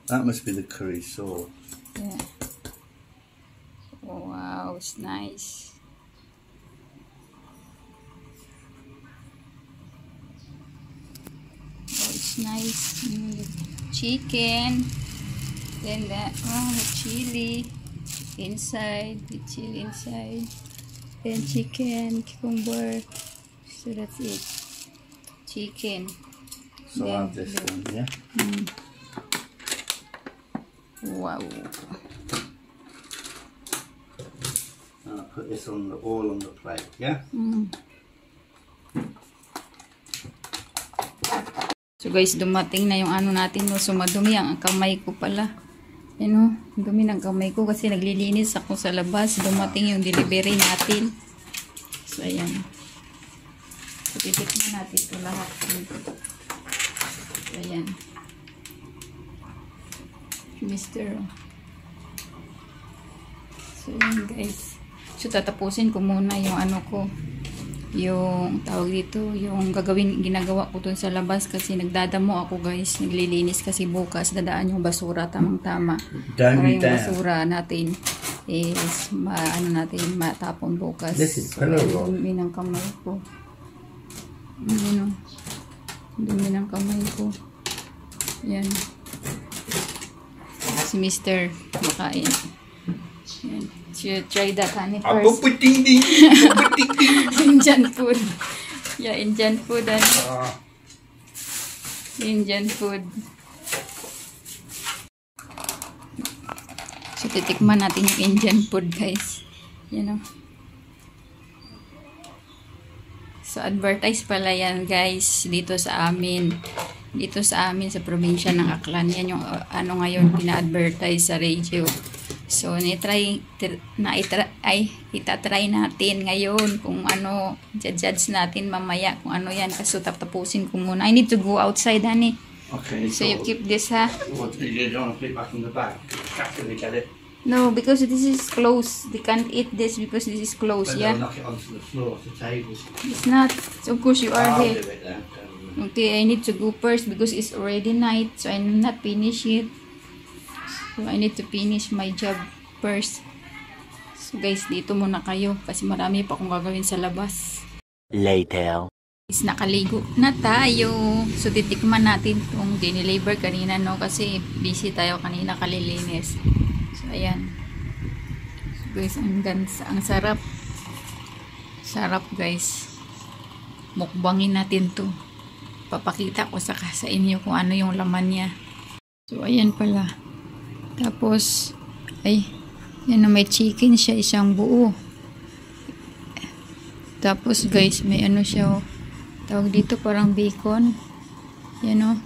That must be the curry sauce. Yeah. Wow, it's nice. Oh, it's nice. Chicken. Then the chili inside. The chili inside. Then chicken, cucumber. So that's it. Chicken. So I'll have this one, yeah? Wow. And I'll put this on all on the plate, yeah? So guys, dumating na yung ano natin, no? So madumi ang kamay ko pala. Yan, no? Dumi ng kamay ko kasi naglilinis ako sa labas. Dumating yung delivery natin. So ayan. So titikman natin ito lahat. So ayan. Mr. So ayan guys. So tatapusin ko muna yung ano ko. Yung tawag dito, yung ginagawa ko dun sa labas kasi nagdadamo ako guys, naglilinis kasi bukas dadaan yung basura tamang-tama para yung basura natin is natin matapon bukas. So, dumi ng kamay ko, dumi ng kamay ko, yan si Mr. makain, yan. Try that honey first. Indian food. Yeah, Indian food. Indian food. So, titikman natin yung Indian food, guys. You know. So, advertise pala yan, guys, dito sa amin. Dito sa amin, sa probinsya ng Aklan. Yan yung ano ngayon, pina-advertise sa radio. So, itatry natin ngayon kung ano, judge natin mamaya kung ano yan. Kasi tapusin ko muna. I need to go outside, honey. Okay. So, you keep this, ha? What, you don't want to put it back in the bag? After they get it? No, because this is closed. They can't eat this because this is closed, yeah? They'll knock it onto the floor, the table. It's not. So, of course, you are I'll here. do it then. Okay, I need to go first because it's already night. So, I'm not finished yet. So, I need to finish my job first. So, guys, dito muna kayo kasi marami pa akong gagawin sa labas. Later. Is nakaligo na tayo. So, titikman natin itong dineliver kanina, no? Kasi busy tayo kanina kalilinis. So, ayan. So, guys, ang sarap. Sarap, guys. Mukbangin natin to. Papakita ko sa inyo kung ano yung laman niya. So, ayan pala. Tapos, ay, yan na, may chicken siya, isang buo. Tapos, guys, may ano siya, oh. Tawag dito parang bacon. Yan, oh.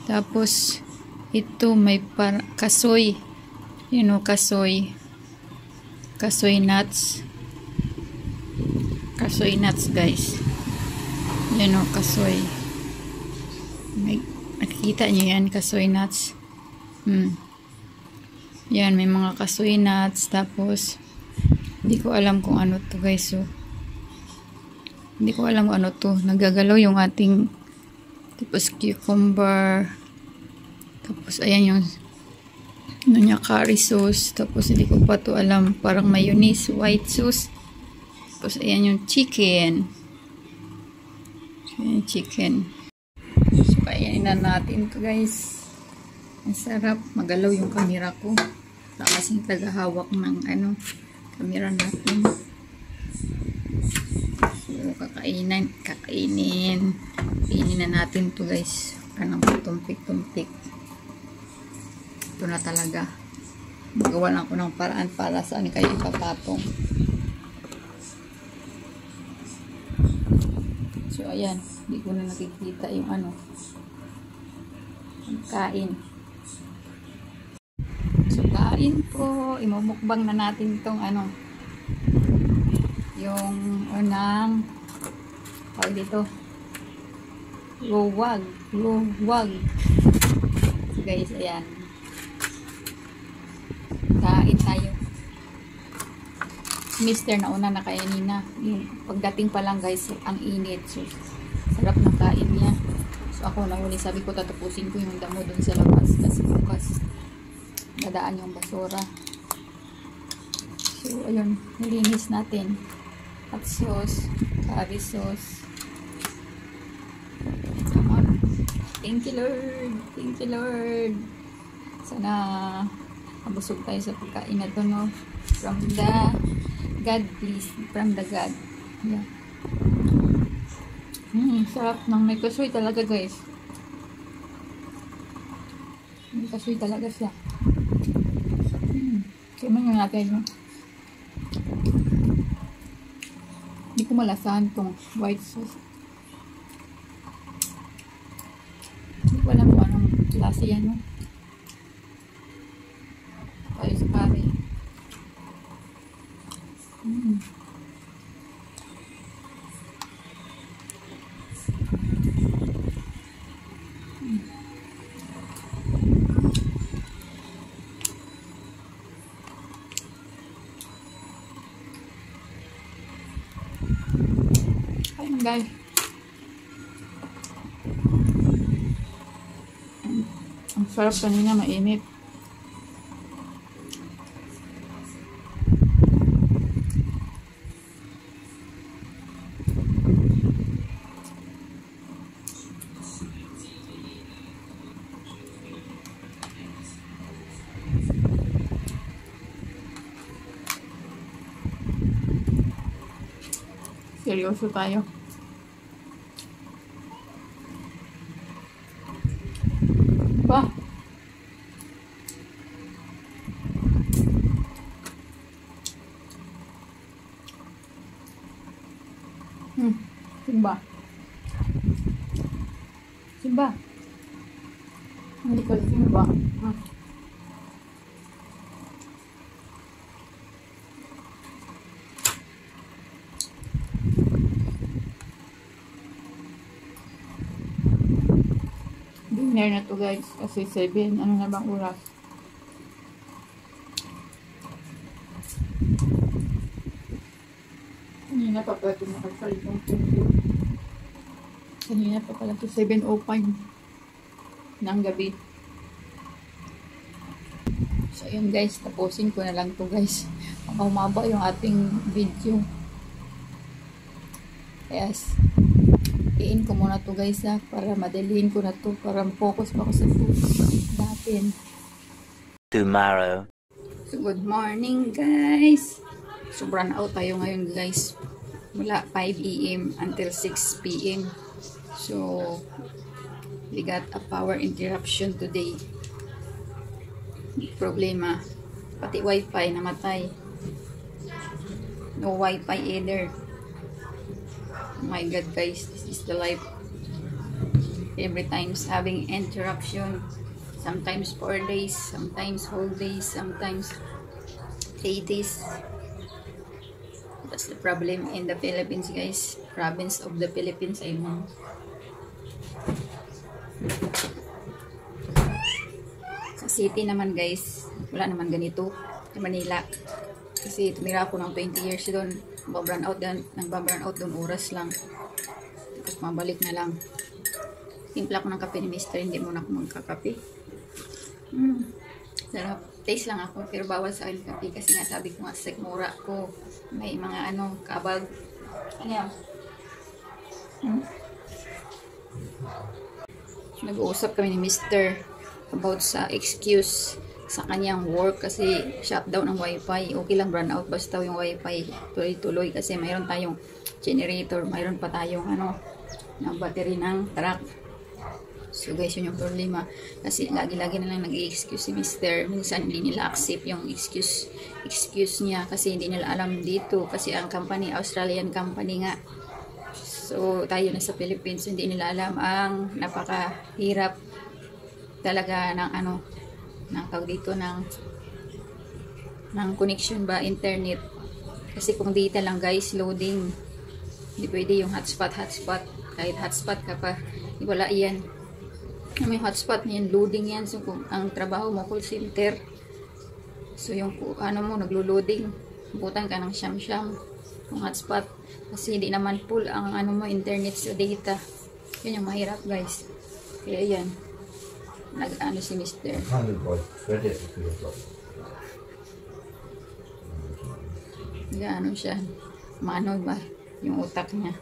Tapos, ito may kasoy. Yan, oh, kasoy. Kasoy nuts. Kasoy nuts, guys. Yan, oh, kasoy. Nakikita nyo yan, kasoy nuts. Yan, may mga kasoy nuts. Tapos, hindi ko alam kung ano to, guys. So, hindi ko alam kung ano to. Nagagalaw yung ating tapos cucumber. Tapos, ayan yung ano niya, curry sauce. Tapos, hindi ko pa to alam. Parang mayonnaise, white sauce. Tapos, ayan yung chicken. Ayan, chicken. So, kainin na natin to, guys. Ang sarap. Magalaw yung camera ko. Kasing tagahawak ng ano, camera natin. So, kakainin. Kainin na natin to, guys. Anong tumpik-tumpik. Ito na talaga. Magawa lang ko ng paraan para saan kayo ipapatong. So, ayan. Hindi ko na nakikita yung ano. Ang kain. So, kain po. Imumukbang na natin itong ano. Yung unang tawag dito. Luwag. Luwag. So, guys, ayan. Kain tayo. Mister na una na kainin na. Yung pagdating pa lang, guys, ang init. So, sarap ng kain niya. So, So ako nahuli, sabi ko tatapusin ko yung damo dun sa labas kasi bukas dadaan yung basura. So ayun, nilinis natin. Hot sauce, curry sauce. Come on. Thank you Lord. Thank you Lord. Sana mabusog tayo sa pagkain na to, no? From the God, please. From the God. Yeah. Sarap ng may kasoy talaga, guys. May kasoy talaga siya. Kaya man yung natin, no? Hindi ko malasahan tong white sauce. Hindi ko alam kung anong lasa yan, no? Tayo sa curry. Ayun guys. Ang sarap kanina, mainit. Seryoso tayo. Ba? Simba. Simba. Hindi ko simba. Dinner na to guys kasi 7, ano na bang oras? Kanina pa pala ito nakasalitong tungkol. Kanina pa pala ito 7:05 ng gabi. So yun guys, tapusin ko na lang to guys. Umaba yung ating video. Yes. Iin ko muna to guys para madaliin ko na to para focus pa ako sa food natin. Tomorrow. So good morning guys. Sobrang out tayo ngayon guys. Mula 5 AM until 6 PM. So we got a power interruption today. Problema. Pati wifi namatay. No wifi either. Oh my god guys, this is the life. Every time's having interruption. Sometimes 4 days, sometimes whole days, sometimes 3 days. That's the problem in the Philippines guys. Province of the Philippines, I mean. Sa city naman guys, wala naman ganito. Sa Manila. Kasi tumira ako ng 20 years doon. Nagbaburn out doon oras lang. Tapos mabalik na lang. Timpla ko ng kape ni Mr. Hindi muna ako magkakape. Sarap. Taste lang ako. Pero bawal sa akin kape. Kasi nga sabi ko nga sa mura ko. May mga kabag. Ano yan? Nag-uusap kami ni Mr. about sa excuse sa kanyang work kasi shutdown ang wifi. Okay lang brown out basta yung wifi tuloy-tuloy kasi mayroon tayong generator, mayroon pa tayong ng battery ng truck. So guys, yun yung problema kasi lagi-lagi na lang nag-i-excuse si Mr. Minsan hindi nila accept yung excuse niya kasi hindi nila alam dito kasi ang company, Australian company nga. So tayo na sa Philippines, hindi nila alam ang napakahirap talaga ng ng tawag dito ng connection ba, internet. Kasi kung data lang guys, loading. Hindi pwede yung hotspot. Kahit hotspot ka pa, wala yan. May hotspot yan, loading yan. So kung ang trabaho mo, call center. So yung mo, naglo-loading. Butan ka ng siyam-siyam. Yung hotspot. Kasi hindi naman full ang mo, internet sa data. Yun yung mahirap guys. Kaya yan. Nag-ano si Mr. Kind of like thread it if you like. Nag-ano siya. Maano ba? Yung utak niya.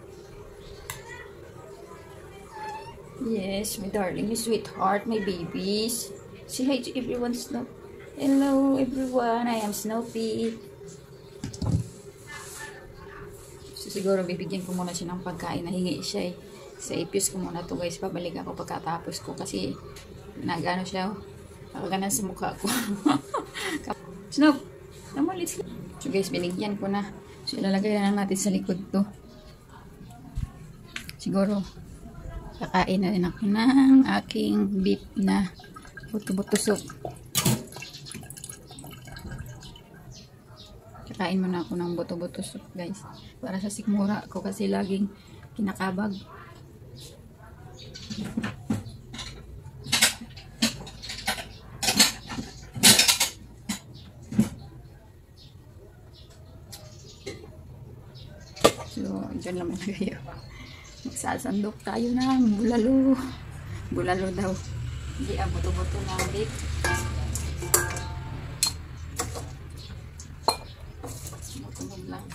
Yes, my darling, my sweetheart, my babies. Say hi to everyone, Snoop. Hello, everyone. I am Snoopy. So, siguro bibigyan ko muna siya ng pagkain. Nahingi siya eh. Sa ipis ko muna to guys. Pabalik ako pagkatapos ko kasi nag-ano siya. Nakaganan sa mukha ko. Snoop! Come on, let's go. So guys, binigyan ko na. So ilalagay na natin sa likod to. Siguro kakain na rin ako ng aking beef na buto-buto soup. Kakain muna ako ng buto-buto soup guys. Para sa sikmura ko kasi laging kinakabag. So, dyan lang muna kayo. Magsasandok tayo ng bulalo. Bulalo daw. Hindi buto-buto ng beef. Buto-buto lang.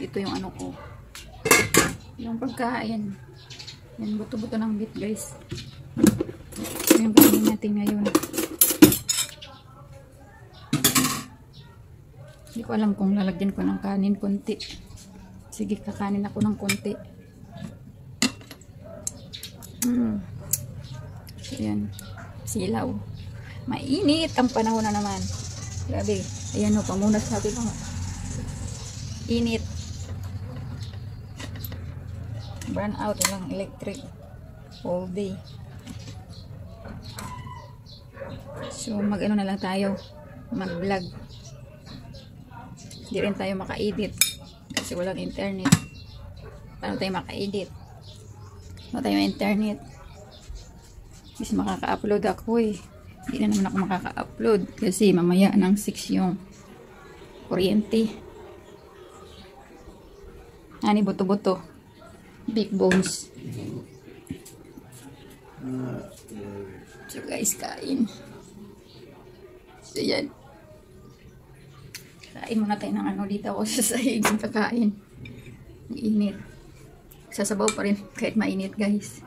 Ito yung ano ko. Yung pagkain. Yan, buto-buto ng beef guys. Ito yung kainin natin ngayon. Hindi ko alam kung lalagyan ko ng kanin konti. Sige, kakanin ako ng konti. So, yan. Silaw. Mainit ang panahon na naman. Grabe. Ayan o, pamunas natin mga. Init. Burn out. Walang electric. All day. So, mag-ano na lang tayo. Mag-vlog. Hindi rin tayo maka-edit kasi walang internet. Paano tayo maka-edit? Wala tayo internet. Kasi makaka-upload ako eh. Hindi na naman ako makaka-upload kasi mamaya ng 6 yung kuryente. Ani buto-buto. Big bones. So guys, kain. So yan. Kain muna tayo ng ano dito ako sa sahig ng kakain. Init. Sasabaw pa rin kahit mainit guys.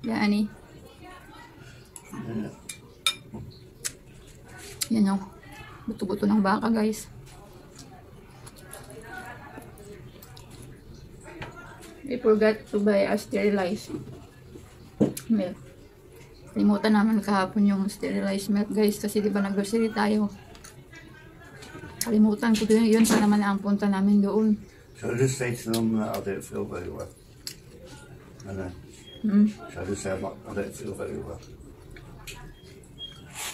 Yan eh. Yan o. Buto-buto ng baka guys. I forgot to buy a sterilized milk. Limutan naman kahapon yung sterilized milk guys kasi diba nag-grocery tayo. Kalimutan ko din yun. Sana man ang punta namin doon. Shall I just say to them that I don't feel very well? I know. Shall I just say I don't feel very well?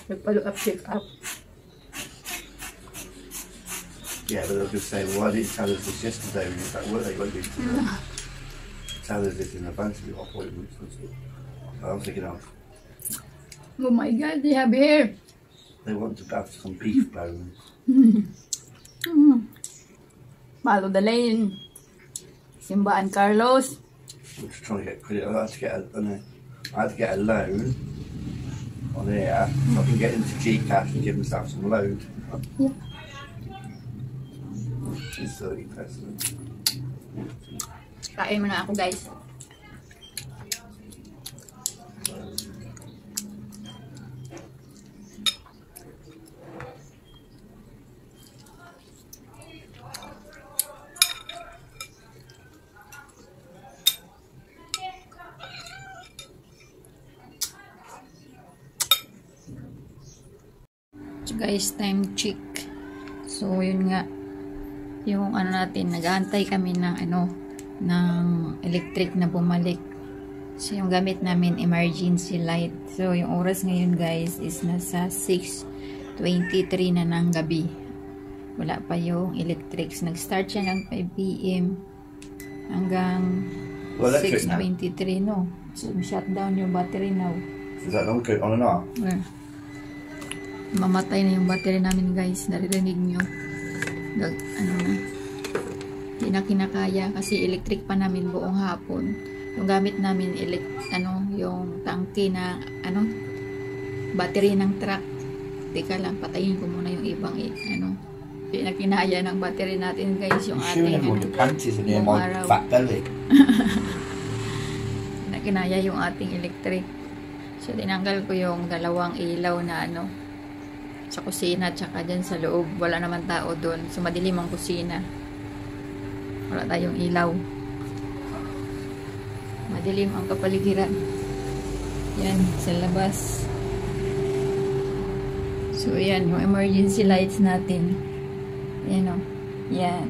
Nagpa-look up, check up. Yeah, but they'll just say, well, why didn't you tell us this yesterday when you were at work? They won't be tell us this in advance of your appointments. I'm thinking of. Oh my God, they have hair. They want to have some beef bones. Follow the lane. Simbaan Carlos. I'm just trying to get credit. I had to get a loan on here so I can get into GCash and give myself some loan. Yeah. It's 30%. Kain muna ako guys. So guys, time check. So yun nga, yung ano natin, nag-aantay kami ng ano, ng electric na bumalik. So yung gamit namin emergency light. So yung oras ngayon guys is nasa 6:23 na ng gabi. Wala pa yung electrics. Nag-start siya ng 5 PM hanggang 6:23 no. So shut down yung battery now. Is that long coat on and off? Mamatay na yung battery namin guys. Naririnig nyo. ano na, hindi na kinakaya kasi electric pa namin buong hapon. Yung gamit namin yung tangke na battery ng truck. Teka lang, patayin ko muna yung ibang hindi na kinaya ng battery natin guys, yung ating buong araw. Hindi na kinaya yung ating electric. So tinanggal ko yung dalawang ilaw na sa kusina tsaka dyan sa loob. Wala naman tao doon. So madilim ang kusina. Wala tayong ilaw. Madilim ang kapaligiran. Yan, sa labas. So yan, yung emergency lights natin. Yan o. Yan.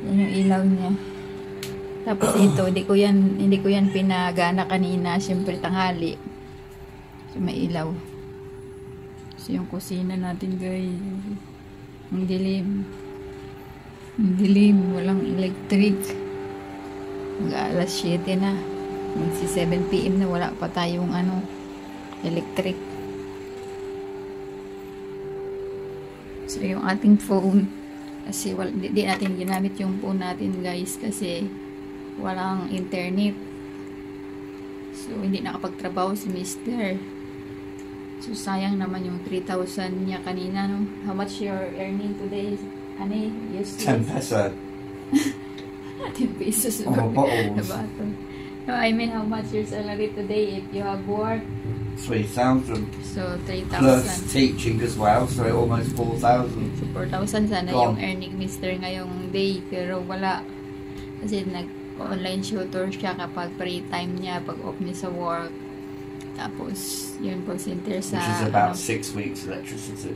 Yan yung ilaw niya. Tapos ito, hindi ko yan pinagana kanina. Siyempre tanghali. So may ilaw. So yung kusina natin guys. Ang dilim. Ang dilim. Walang electric. Mag-alas 7 na. Magsi 7 PM na wala pa tayong electric. So yung ating phone. Kasi di natin ginamit yung phone natin guys. Kasi walang internet. So hindi nakapagtrabaho si Mr. So, sayang naman yung 3,000 niya kanina, no? How much you're earning today, honey? 10 peso. 10 pesos. Oh, bottles. No, I mean, how much your salary today if you have work? 3,000. So, 3,000. Plus teaching as well, so almost 4,000. So, 4,000 sana yung earning Mr. ngayong day, pero wala. Kasi nag-online tutor siya kapag free time niya, pag off niya sa work. Tapos, yun po, center sa... Which is about 6 weeks electricity.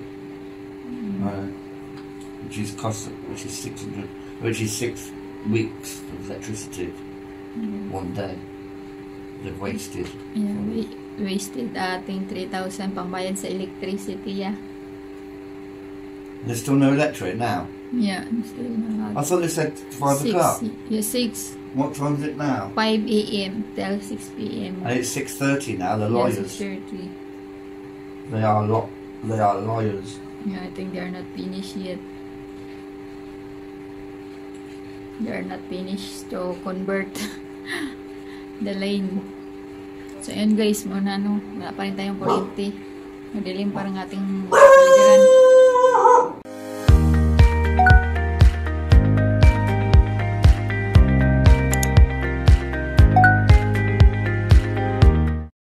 Which is 600, which is 6 weeks of electricity. One day. They've wasted. Yeah, wasted ating 3,000 pambayad sa electricity, yeah. There's still no electric now? Yeah, still not. I thought they said 5 o'clock. Yeah, 6. What time is it now? 5 AM till 6 PM. And it's 6:30 now, the lawyers. Yeah, 6:30. They are lawyers. Yeah, I think they are not finished yet. They are not finished to convert the line. So, yun guys, muna wala pa rin tayong kuryente. Madilim parang ating kapaligiran.